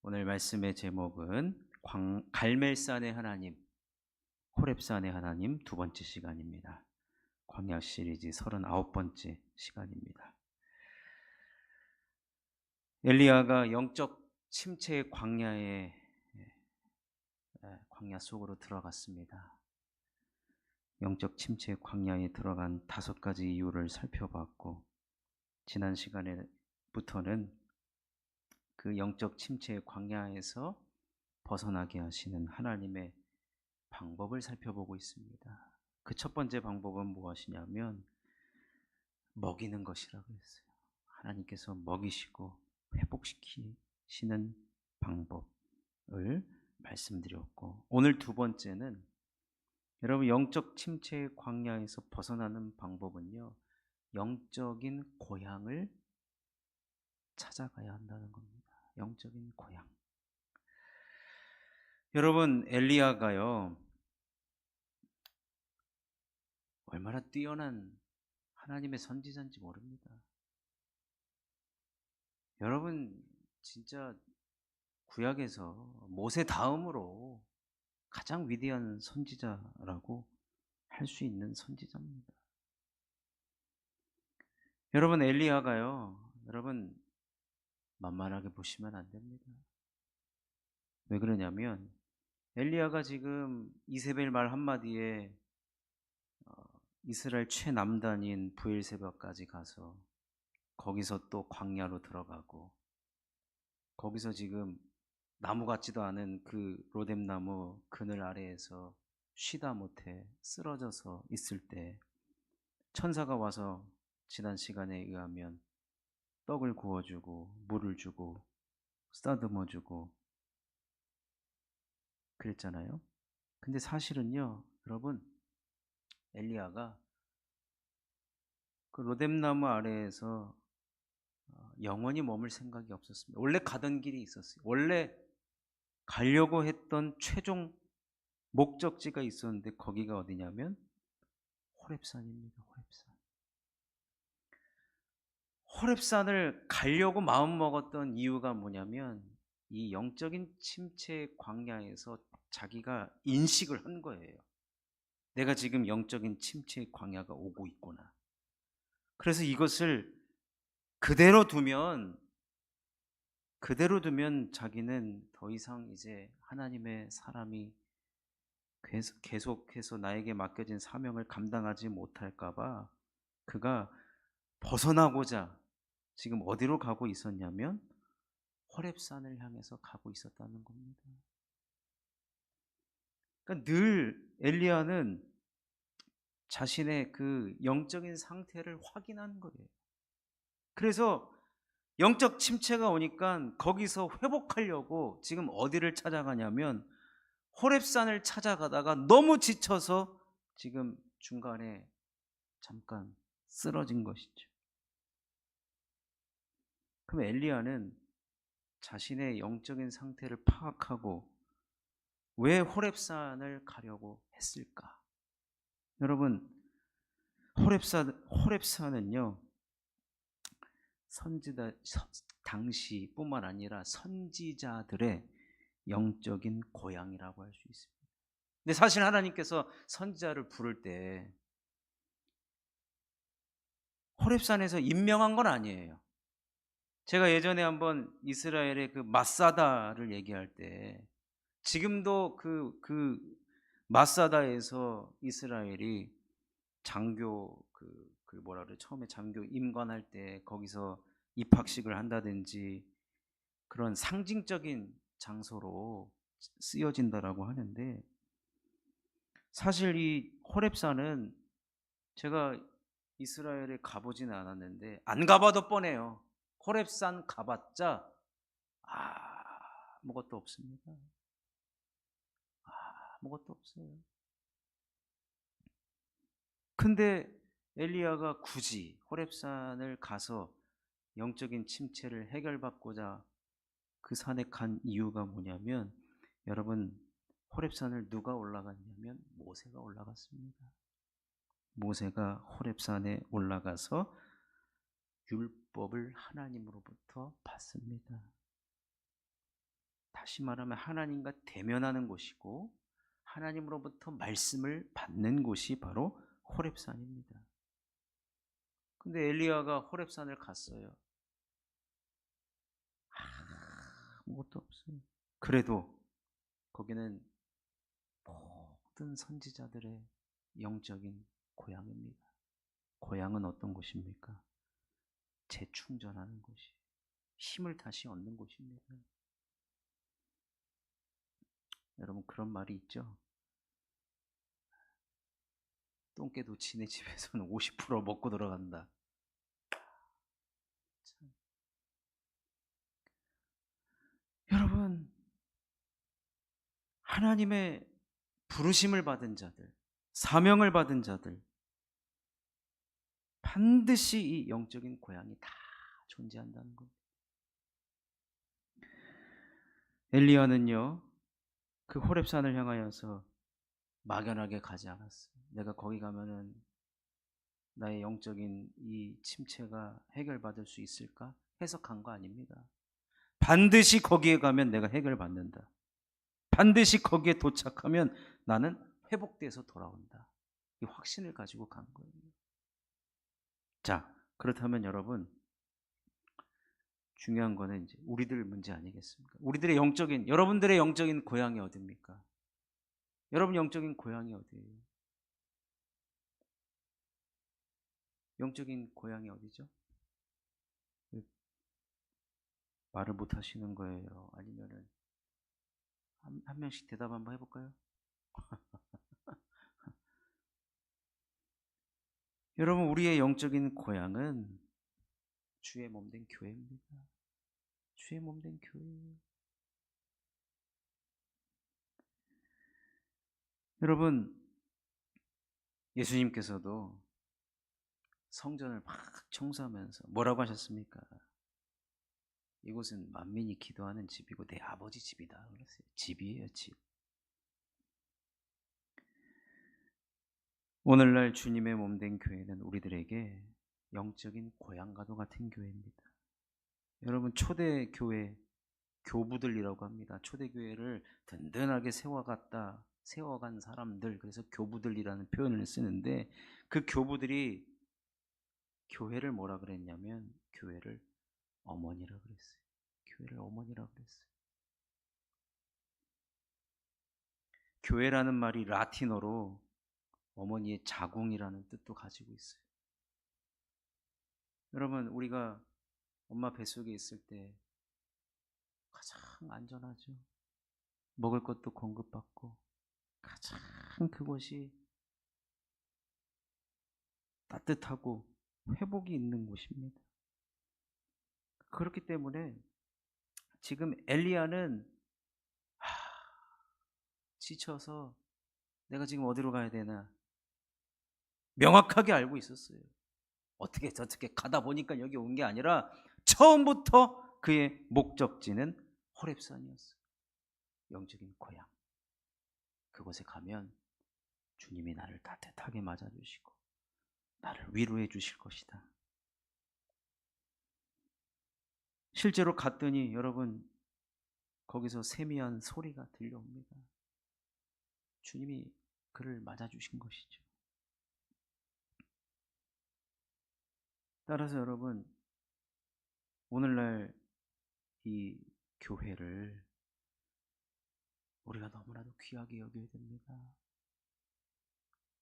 오늘 말씀의 제목은 갈멜산의 하나님, 호렙산의 하나님 두 번째 시간입니다. 광야 시리즈 39번째 시간입니다. 엘리야가 영적 침체의 광야 속으로 들어갔습니다. 영적 침체의 광야에 들어간 5가지 이유를 살펴봤고, 지난 시간에부터는 그 영적 침체의 광야에서 벗어나게 하시는 하나님의 방법을 살펴보고 있습니다. 그 첫 번째 방법은 무엇이냐면 먹이는 것이라고 했어요. 하나님께서 먹이시고 회복시키시는 방법을 말씀드렸고, 오늘 두 번째는 여러분 영적 침체의 광야에서 벗어나는 방법은요, 영적인 고향을 찾아가야 한다는 겁니다. 영적인 고향. 여러분 엘리야가요 얼마나 뛰어난 하나님의 선지자인지 모릅니다. 여러분 진짜 구약에서 모세 다음으로 가장 위대한 선지자라고 할 수 있는 선지자입니다. 여러분 엘리야가요 여러분 만만하게 보시면 안 됩니다. 왜 그러냐면 엘리야가 지금 이세벨 말 한마디에 이스라엘 최남단인 브엘세바까지 가서 거기서 또 광야로 들어가고, 거기서 지금 나무 같지도 않은 그 로뎀나무 그늘 아래에서 쉬다 못해 쓰러져서 있을 때 천사가 와서 지난 시간에 의하면 떡을 구워주고 물을 주고 쓰다듬어주고 그랬잖아요. 근데 사실은요 여러분 엘리야가 그 로뎀나무 아래에서 영원히 머물 생각이 없었습니다. 원래 가던 길이 있었어요. 원래 가려고 했던 최종 목적지가 있었는데 거기가 어디냐면 호렙산입니다. 호렙산을 가려고 마음먹었던 이유가 뭐냐면 이 영적인 침체 광야에서 자기가 인식을 한 거예요. 내가 지금 영적인 침체 광야가 오고 있구나. 그래서 이것을 그대로 두면 자기는 더 이상 이제 하나님의 사람이 계속해서 나에게 맡겨진 사명을 감당하지 못할까봐 그가 벗어나고자 지금 어디로 가고 있었냐면 호렙산을 향해서 가고 있었다는 겁니다. 그러니까 늘 엘리야는 자신의 그 영적인 상태를 확인하는 거예요. 그래서 영적 침체가 오니까 거기서 회복하려고 지금 어디를 찾아가냐면 호렙산을 찾아가다가 너무 지쳐서 지금 중간에 잠깐 쓰러진 것이죠. 그럼 엘리야는 자신의 영적인 상태를 파악하고 왜 호렙산을 가려고 했을까? 여러분 호렙산은요 선지자 당시뿐만 아니라 선지자들의 영적인 고향이라고 할 수 있습니다. 근데 사실 하나님께서 선지자를 부를 때 호렙산에서 임명한 건 아니에요. 제가 예전에 한번 이스라엘의 그 마사다를 얘기할 때 지금도 그 마사다에서 이스라엘이 장교 뭐라 그래 처음에 장교 임관할 때 거기서 입학식을 한다든지 그런 상징적인 장소로 쓰여진다라고 하는데, 사실 이 호렙산은 제가 이스라엘에 가보지는 않았는데 안 가봐도 뻔해요. 호렙산 가봤자 아무것도 없습니다. 아무것도 없어요. 근데 엘리야가 굳이 호렙산을 가서 영적인 침체를 해결받고자 그 산에 간 이유가 뭐냐면 여러분 호렙산을 누가 올라갔냐면 모세가 올라갔습니다. 모세가 호렙산에 올라가서 율법을 하나님으로부터 받습니다. 다시 말하면 하나님과 대면하는 곳이고 하나님으로부터 말씀을 받는 곳이 바로 호렙산입니다. 근데 엘리야가 호렙산을 갔어요. 아무것도 없어요. 그래도 거기는 모든 선지자들의 영적인 고향입니다. 고향은 어떤 곳입니까? 재충전하는 곳이, 힘을 다시 얻는 곳입니다. 여러분, 그런 말이 있죠. 똥개도 지네 집에서는 50% 먹고 들어간다. 참. 여러분, 하나님의 부르심을 받은 자들, 사명을 받은 자들, 반드시 이 영적인 고향이 다 존재한다는 겁니다. 엘리야는요, 그 호렙산을 향하여서 막연하게 가지 않았어요. 내가 거기 가면은 나의 영적인 이 침체가 해결받을 수 있을까? 해석한 거 아닙니다. 반드시 거기에 가면 내가 해결받는다. 반드시 거기에 도착하면 나는 회복돼서 돌아온다. 이 확신을 가지고 간 거예요. 자, 그렇다면 여러분, 중요한 거는 이제 우리들 문제 아니겠습니까? 우리들의 영적인, 여러분들의 영적인 고향이 어디입니까? 여러분 영적인 고향이 어디예요? 영적인 고향이 어디죠? 말을 못 하시는 거예요? 아니면은 한 명씩 대답 한번 해볼까요? 여러분, 우리의 영적인 고향은 주의 몸된 교회입니다. 주의 몸된 교회예요. 여러분, 예수님께서도 성전을 막 청소하면서 뭐라고 하셨습니까? 이곳은 만민이 기도하는 집이고 내 아버지 집이다 그랬어요. 집이에요, 집. 오늘날 주님의 몸된 교회는 우리들에게 영적인 고향과도 같은 교회입니다. 여러분, 초대 교회 교부들이라고 합니다. 초대 교회를 든든하게 세워간 사람들, 그래서 교부들이라는 표현을 쓰는데, 그 교부들이 교회를 뭐라 그랬냐면 교회를 어머니라 그랬어요. 교회를 어머니라 그랬어요. 교회라는 말이 라틴어로 어머니의 자궁이라는 뜻도 가지고 있어요. 여러분, 우리가 엄마 뱃속에 있을 때 가장 안전하죠. 먹을 것도 공급받고 가장 그곳이 따뜻하고 회복이 있는 곳입니다. 그렇기 때문에 지금 엘리야는 지쳐서 내가 지금 어디로 가야 되나 명확하게 알고 있었어요. 어떻게 저렇게 가다 보니까 여기 온 게 아니라 처음부터 그의 목적지는 호렙산이었어요. 영적인 고향. 그곳에 가면 주님이 나를 따뜻하게 맞아주시고 나를 위로해 주실 것이다. 실제로 갔더니 여러분, 거기서 세미한 소리가 들려옵니다. 주님이 그를 맞아주신 것이죠. 따라서 여러분, 오늘날 이 교회를 우리가 너무나도 귀하게 여겨야 됩니다.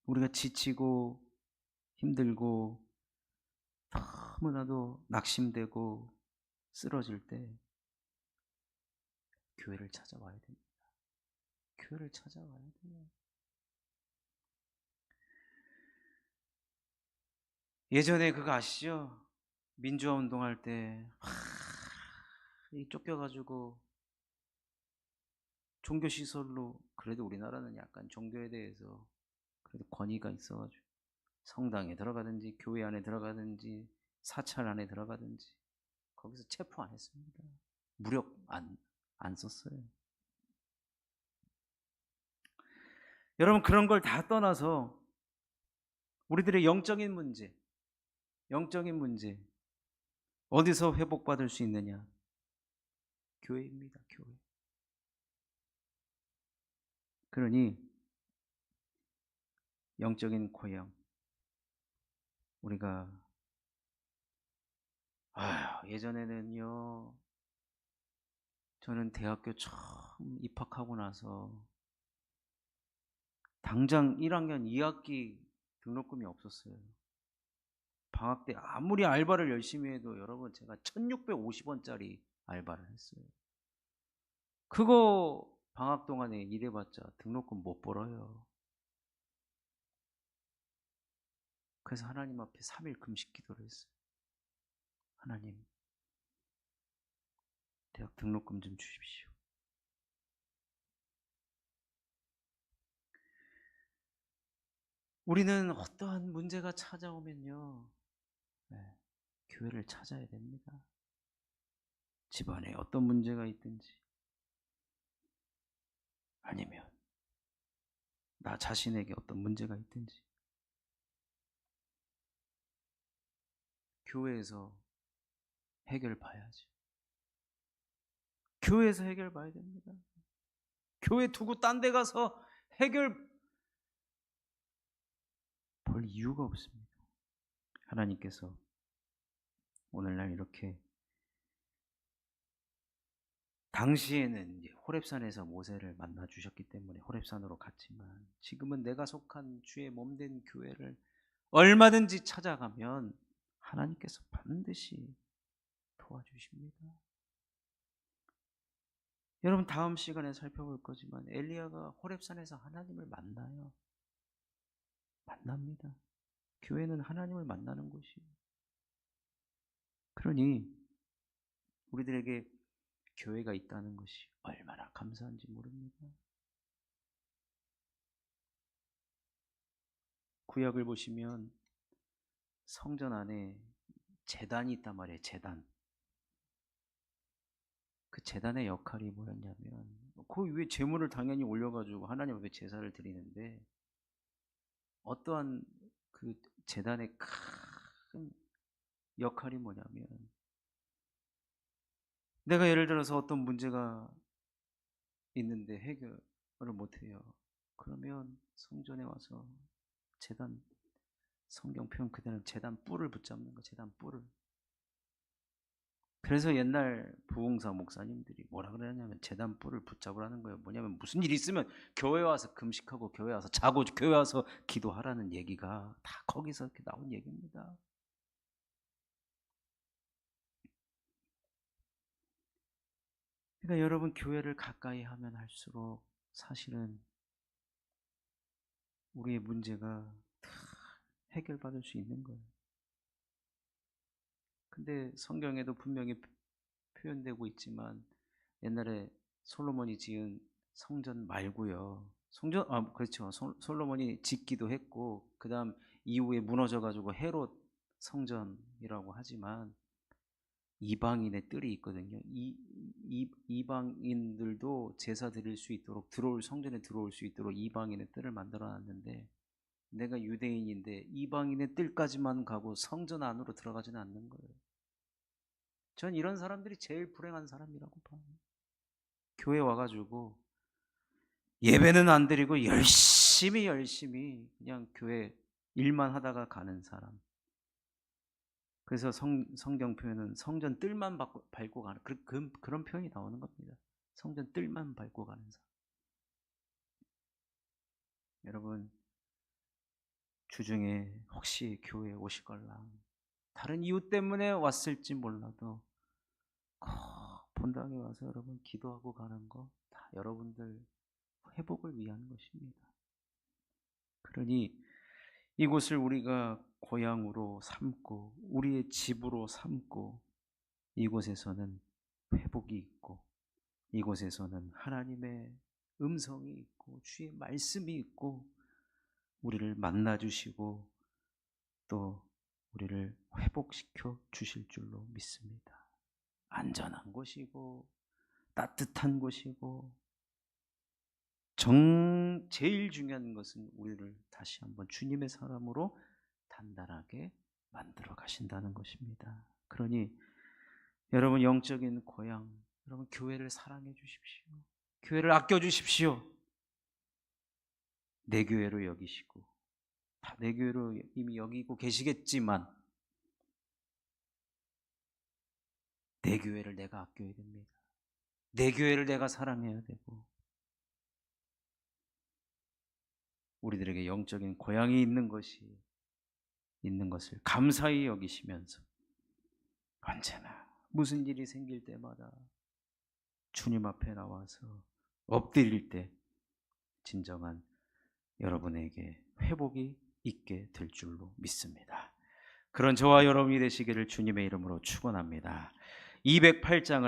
우리가 지치고 힘들고 너무나도 낙심되고 쓰러질 때 교회를 찾아와야 됩니다. 교회를 찾아와야 돼요. 예전에 그거 아시죠? 민주화 운동할 때 쫓겨가지고 종교시설로, 그래도 우리나라는 약간 종교에 대해서 그래도 권위가 있어가지고 성당에 들어가든지 교회 안에 들어가든지 사찰 안에 들어가든지 거기서 체포 안 했습니다. 무력 안 썼어요. 여러분, 그런 걸 다 떠나서 우리들의 영적인 문제 어디서 회복받을 수 있느냐? 교회입니다. 교회. 그러니 영적인 고향, 우리가 예전에는요, 저는 대학교 처음 입학하고 나서 당장 1학년 2학기 등록금이 없었어요. 방학 때 아무리 알바를 열심히 해도 여러분 제가 1,650원짜리 알바를 했어요. 그거 방학 동안에 일해봤자 등록금 못 벌어요. 그래서 하나님 앞에 3일 금식 기도를 했어요. 하나님, 대학 등록금 좀 주십시오. 우리는 어떠한 문제가 찾아오면요, 교회를 찾아야 됩니다. 집안에 어떤 문제가 있든지, 아니면 나 자신에게 어떤 문제가 있든지, 교회에서 해결 봐야지. 교회에서 해결 봐야 됩니다. 교회 두고 딴 데 가서 해결 볼 이유가 없습니다. 하나님께서 오늘날 이렇게, 당시에는 이제 호렙산에서 모세를 만나 주셨기 때문에 호렙산으로 갔지만, 지금은 내가 속한 주의 몸된 교회를 얼마든지 찾아가면 하나님께서 반드시 도와주십니다. 여러분, 다음 시간에 살펴볼 거지만 엘리야가 호렙산에서 하나님을 만나요. 만납니다. 교회는 하나님을 만나는 곳이에요. 그러니 우리들에게 교회가 있다는 것이 얼마나 감사한지 모릅니다. 구약을 보시면 성전 안에 제단이 있단 말이에요. 제단. 그 제단의 역할이 뭐였냐면, 그 위에 제물을 당연히 올려가지고 하나님 앞에 제사를 드리는데, 어떠한 그 제단의 큰 역할이 뭐냐면, 내가 예를 들어서 어떤 문제가 있는데 해결을 못해요. 그러면 성전에 와서 제단, 성경 표현 그대로 제단 뿔을 붙잡는 거, 제단 뿔을. 그래서 옛날 부흥사 목사님들이 뭐라 그러냐면 제단 뿔을 붙잡으라는 거예요. 뭐냐면 무슨 일 있으면 교회 와서 금식하고 교회 와서 자고 교회 와서 기도하라는 얘기가 다 거기서 이렇게 나온 얘기입니다. 그러니까 여러분, 교회를 가까이 하면 할수록 사실은 우리의 문제가 다 해결받을 수 있는 거예요. 근데 성경에도 분명히 표현되고 있지만, 옛날에 솔로몬이 지은 성전 말고요. 그렇죠. 솔로몬이 짓기도 했고, 그 다음 이후에 무너져가지고 헤롯 성전이라고 하지만, 이방인의 뜰이 있거든요. 이방인들도 제사 드릴 수 있도록, 성전에 들어올 수 있도록 이방인의 뜰을 만들어 놨는데, 내가 유대인인데 이방인의 뜰까지만 가고 성전 안으로 들어가지는 않는 거예요. 전 이런 사람들이 제일 불행한 사람이라고 봐요. 교회 와가지고 예배는 안 드리고 열심히 그냥 교회 일만 하다가 가는 사람. 그래서 성경 표현은 성전 뜰만 밟고 가는, 그런 표현이 나오는 겁니다. 성전 뜰만 밟고 가는 사람. 여러분, 주중에 혹시 교회에 오시걸랑 다른 이유 때문에 왔을지 몰라도 꼭 본당에 와서 여러분 기도하고 가는 거 다 여러분들 회복을 위한 것입니다. 그러니 이곳을 우리가 고향으로 삼고 우리의 집으로 삼고, 이곳에서는 회복이 있고, 이곳에서는 하나님의 음성이 있고 주의 말씀이 있고 우리를 만나 주시고 또 우리를 회복시켜 주실 줄로 믿습니다. 안전한 곳이고 따뜻한 곳이고, 제일 중요한 것은 우리를 다시 한번 주님의 사람으로 단단하게 만들어 가신다는 것입니다. 그러니 여러분, 영적인 고향, 여러분 교회를 사랑해 주십시오. 교회를 아껴 주십시오. 내 교회로 여기시고 다 내 교회로 이미 여기고 계시겠지만 내 교회를 내가 아껴야 됩니다. 내 교회를 내가 사랑해야 되고 우리들에게 영적인 고향이 있는 것을 감사히 여기시면서 언제나 무슨 일이 생길 때마다 주님 앞에 나와서 엎드릴 때 진정한 여러분에게 회복이 있게 될 줄로 믿습니다. 그런 저와 여러분이 되시기를 주님의 이름으로 축원합니다. 208장을